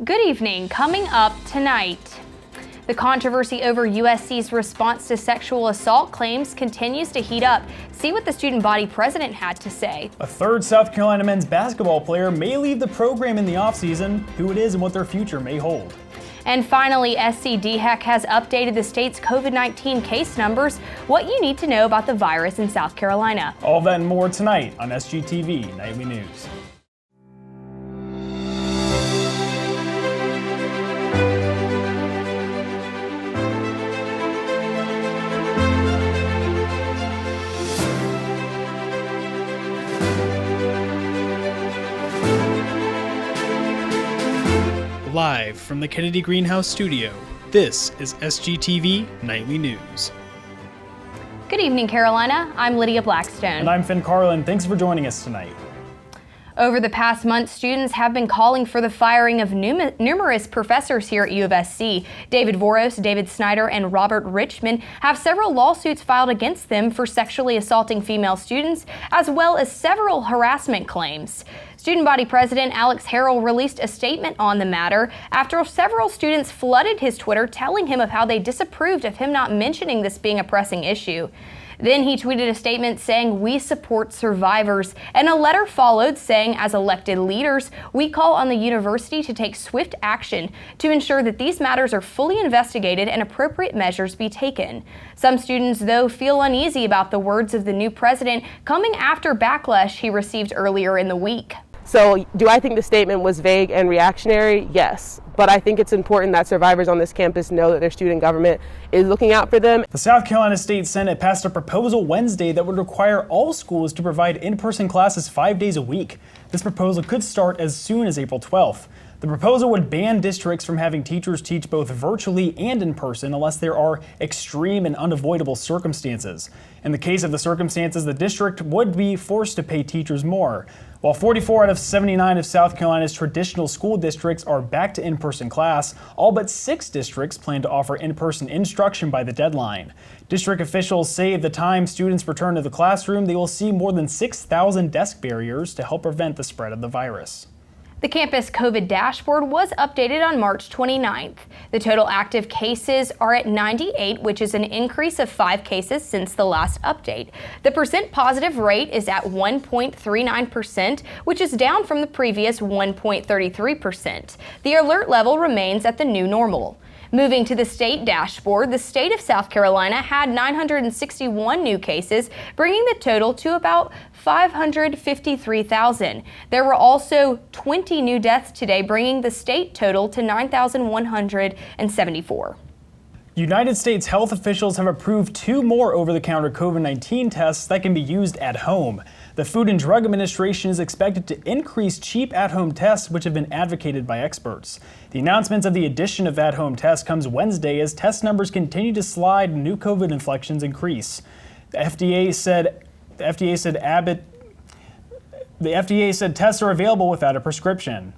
Good evening. Coming up tonight, the controversy over USC's response to sexual assault claims continues to heat up. See what the student body president had to say. A third South Carolina men's basketball player may leave the program in the offseason, who it is and what their future may hold. And finally, SCDHEC has updated the state's COVID-19 case numbers, what you need to know about the virus in South Carolina. All that and more tonight on SGTV Nightly News. Live from the Kennedy Greenhouse studio, this is SGTV Nightly News. Good evening, Carolina. I'm Lydia Blackstone. And I'm Finn Carlin. Thanks for joining us tonight. Over the past month, students have been calling for the firing of numerous professors here at U of SC. David Voros, David Snyder, and Robert Richmond have several lawsuits filed against them for sexually assaulting female students, as well as several harassment claims. Student body president Alex Harrell released a statement on the matter after several students flooded his Twitter telling him of how they disapproved of him not mentioning this being a pressing issue. Then he tweeted a statement saying, "We support survivors," and a letter followed saying, "As elected leaders, we call on the university to take swift action to ensure that these matters are fully investigated and appropriate measures be taken." Some students, though, feel uneasy about the words of the new president coming after backlash he received earlier in the week. So do I think the statement was vague and reactionary? Yes. But I think it's important that survivors on this campus know that their student government is looking out for them. The South Carolina State Senate passed a proposal Wednesday that would require all schools to provide in-person classes 5 days a week. This proposal could start as soon as April 12th. The proposal would ban districts from having teachers teach both virtually and in person unless there are extreme and unavoidable circumstances. In the case of the circumstances, the district would be forced to pay teachers more. While 44 out of 79 of South Carolina's traditional school districts are back to in-person class, all but 6 districts plan to offer in-person instruction by the deadline. District officials say at the time students return to the classroom, they will see more than 6,000 desk barriers to help prevent the spread of the virus. The campus COVID dashboard was updated on March 29th. The total active cases are at 98, which is an increase of 5 cases since the last update. The percent positive rate is at 1.39%, which is down from the previous 1.33%. The alert level remains at the new normal. Moving to the state dashboard, the state of South Carolina had 961 new cases, bringing the total to about 553,000. There were also 20 new deaths today, bringing the state total to 9,174. United States health officials have approved 2 more over-the-counter COVID-19 tests that can be used at home. The Food and Drug Administration is expected to increase cheap at-home tests, which have been advocated by experts. The announcement of the addition of at-home tests comes Wednesday as test numbers continue to slide and new COVID infections increase. The FDA said tests are available without a prescription.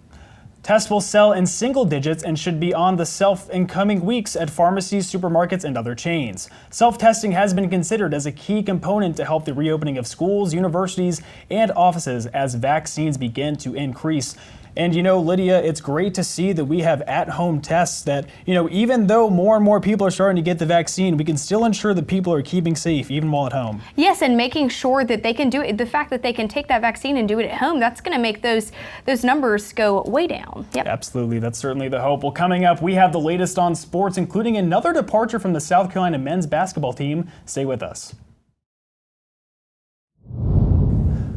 Tests will sell in single digits and should be on the shelf in coming weeks at pharmacies, supermarkets, and other chains. Self-testing has been considered as a key component to help the reopening of schools, universities, and offices as vaccines begin to increase. And Lydia, it's great to see that we have at-home tests that, even though more and more people are starting to get the vaccine, we can still ensure that people are keeping safe even while at home. Yes, and making sure that they can do it. The fact that they can take that vaccine and do it at home, that's going to make those numbers go way down. Yep. Absolutely. That's certainly the hope. Well, coming up, we have the latest on sports, including another departure from the South Carolina men's basketball team. Stay with us.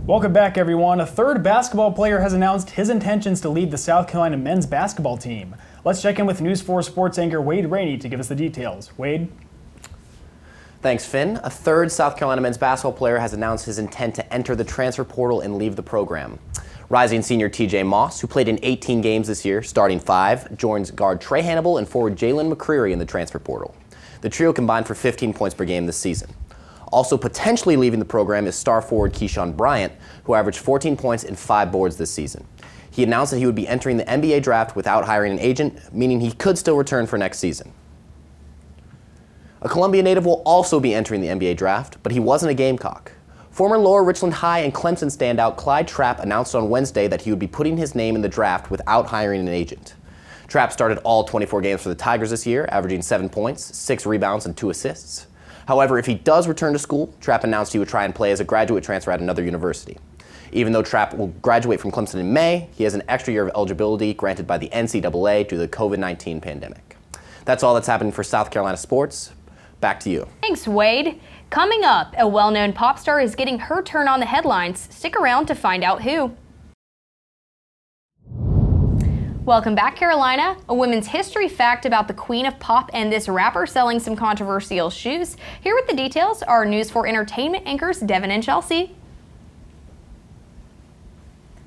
Welcome back, everyone. A third basketball player has announced his intentions to lead the South Carolina men's basketball team. Let's check in with News 4 sports anchor Wade Rainey to give us the details. Wade? Thanks, Finn. A third South Carolina men's basketball player has announced his intent to enter the transfer portal and leave the program. Rising senior TJ Moss, who played in 18 games this year, starting 5, joins guard Trey Hannibal and forward Jalen McCreary in the transfer portal. The trio combined for 15 points per game this season. Also potentially leaving the program is star forward Keyshawn Bryant, who averaged 14 points and 5 boards this season. He announced that he would be entering the NBA draft without hiring an agent, meaning he could still return for next season. A Columbia native will also be entering the NBA draft, but he wasn't a Gamecock. Former Lower Richland High and Clemson standout Clyde Trapp announced on Wednesday that he would be putting his name in the draft without hiring an agent. Trapp started all 24 games for the Tigers this year, averaging 7 points, 6 rebounds, and 2 assists. However, if he does return to school, Trapp announced he would try and play as a graduate transfer at another university. Even though Trapp will graduate from Clemson in May, he has an extra year of eligibility granted by the NCAA due to the COVID-19 pandemic. That's all that's happening for South Carolina sports. Back to you. Thanks, Wade. Coming up, a well-known pop star is getting her turn on the headlines. Stick around to find out who. Welcome back, Carolina. A women's history fact about the queen of pop and this rapper selling some controversial shoes. Here with the details are News 4 Entertainment anchors Devin and Chelsea.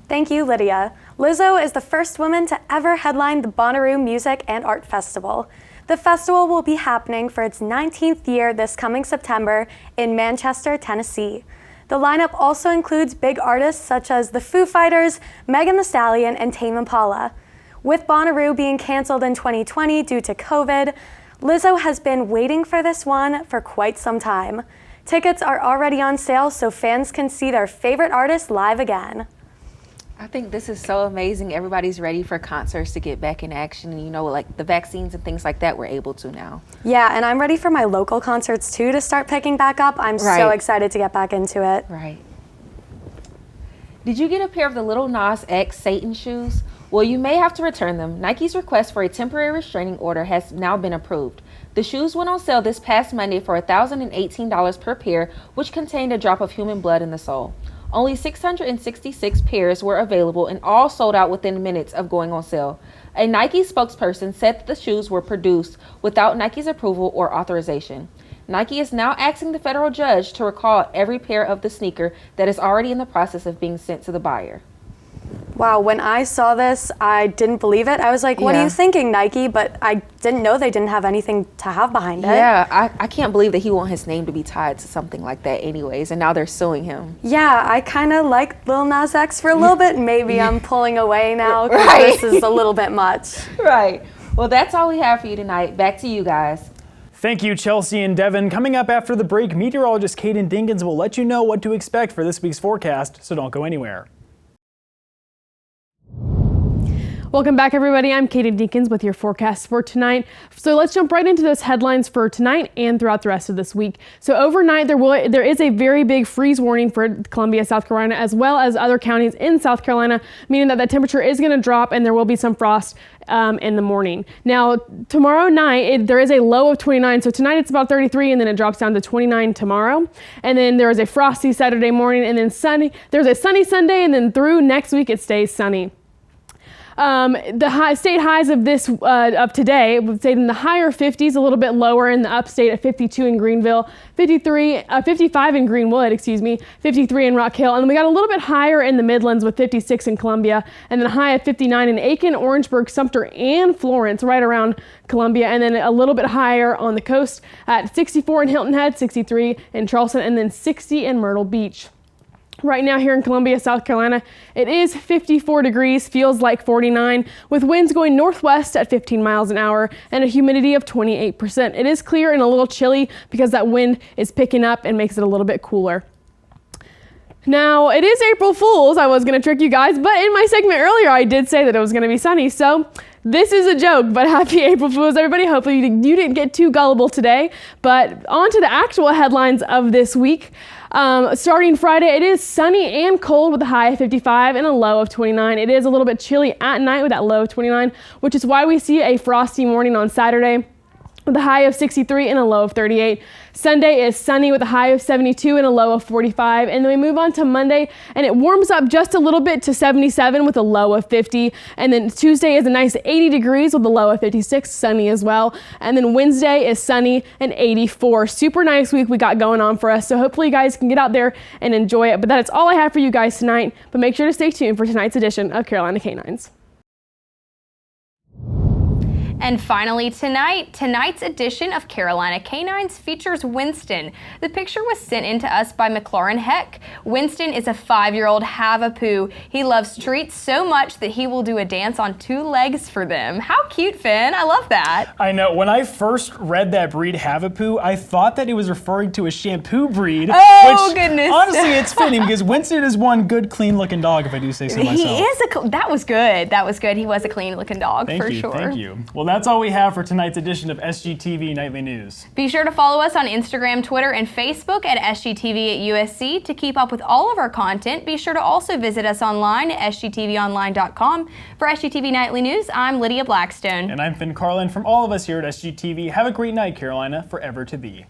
Thank you, Lydia. Lizzo is the first woman to ever headline the Bonnaroo Music and Art Festival. The festival will be happening for its 19th year this coming September in Manchester, Tennessee. The lineup also includes big artists such as the Foo Fighters, Megan Thee Stallion, and Tame Impala. With Bonnaroo being canceled in 2020 due to COVID, Lizzo has been waiting for this one for quite some time. Tickets are already on sale so fans can see their favorite artists live again. I think this is so amazing. Everybody's ready for concerts to get back in action. And like the vaccines and things like that, we're able to now. Yeah, and I'm ready for my local concerts too to start picking back up. I'm so excited to get back into it. Right. Did you get a pair of the Lil Nas X Satan shoes? Well, you may have to return them. Nike's request for a temporary restraining order has now been approved. The shoes went on sale this past Monday for $1,018 per pair, which contained a drop of human blood in the sole. Only 666 pairs were available and all sold out within minutes of going on sale. A Nike spokesperson said that the shoes were produced without Nike's approval or authorization. Nike is now asking the federal judge to recall every pair of the sneaker that is already in the process of being sent to the buyer. Wow, when I saw this, I didn't believe it. I was like, what are you thinking, Nike? But I didn't know they didn't have anything to have behind it. Yeah, I can't believe that he want his name to be tied to something like that anyways, and now they're suing him. Yeah, I kind of liked Lil Nas X for a little bit. Maybe I'm pulling away now because this is a little bit much. Right. Well, that's all we have for you tonight. Back to you guys. Thank you, Chelsea and Devin. Coming up after the break, meteorologist Kaden Dinkins will let you know what to expect for this week's forecast, so don't go anywhere. Welcome back, everybody. I'm Katie Deakins with your forecast for tonight. So let's jump right into those headlines for tonight and throughout the rest of this week. So overnight, there is a very big freeze warning for Columbia, South Carolina, as well as other counties in South Carolina, meaning that the temperature is going to drop and there will be some frost in the morning. Now, tomorrow night, there is a low of 29. So tonight it's about 33 and then it drops down to 29 tomorrow. And then there is a frosty Saturday morning and then sunny. There's a sunny Sunday and then through next week it stays sunny. The state highs of this of today would say in the higher 50s, a little bit lower in the upstate at 52 in Greenville, 55 in Greenwood, 53 in Rock Hill, and then we got a little bit higher in the Midlands with 56 in Columbia, and then a high of 59 in Aiken, Orangeburg, Sumter, and Florence, right around Columbia, and then a little bit higher on the coast at 64 in Hilton Head, 63 in Charleston, and then 60 in Myrtle Beach. Right now here in Columbia, South Carolina, it is 54 degrees, feels like 49, with winds going northwest at 15 miles an hour and a humidity of 28%. It is clear and a little chilly because that wind is picking up and makes it a little bit cooler. Now, it is April Fool's. I was going to trick you guys, but in my segment earlier, I did say that it was going to be sunny, so this is a joke, but happy April Fool's, everybody. Hopefully you didn't get too gullible today, but on to the actual headlines of this week. Starting Friday, it is sunny and cold with a high of 55 and a low of 29. It is a little bit chilly at night with that low of 29, which is why we see a frosty morning on Saturday with a high of 63 and a low of 38. Sunday is sunny with a high of 72 and a low of 45. And then we move on to Monday and it warms up just a little bit to 77 with a low of 50. And then Tuesday is a nice 80 degrees with a low of 56, sunny as well. And then Wednesday is sunny and 84. Super nice week we got going on for us. So hopefully you guys can get out there and enjoy it. But that is all I have for you guys tonight. But make sure to stay tuned for tonight's edition of Carolina Canines. And finally tonight's edition of Carolina Canines features Winston. The picture was sent in to us by McLaurin Heck. Winston is a 5-year-old Havapoo. He loves treats so much that he will do a dance on 2 legs for them. How cute, Finn. I love that. I know. When I first read that breed Havapoo, I thought that it was referring to a shampoo breed. Oh, which, goodness. Honestly, it's fitting because Winston is one good, clean-looking dog, if I do say so myself. He is that was good. That was good. He was a clean-looking dog for sure. Thank you. Well, that's all we have for tonight's edition of SGTV Nightly News. Be sure to follow us on Instagram, Twitter, and Facebook at SGTV at USC to keep up with all of our content. Be sure to also visit us online at sgtvonline.com. For SGTV Nightly News, I'm Lydia Blackstone. And I'm Finn Carlin. From all of us here at SGTV, have a great night, Carolina, forever to be.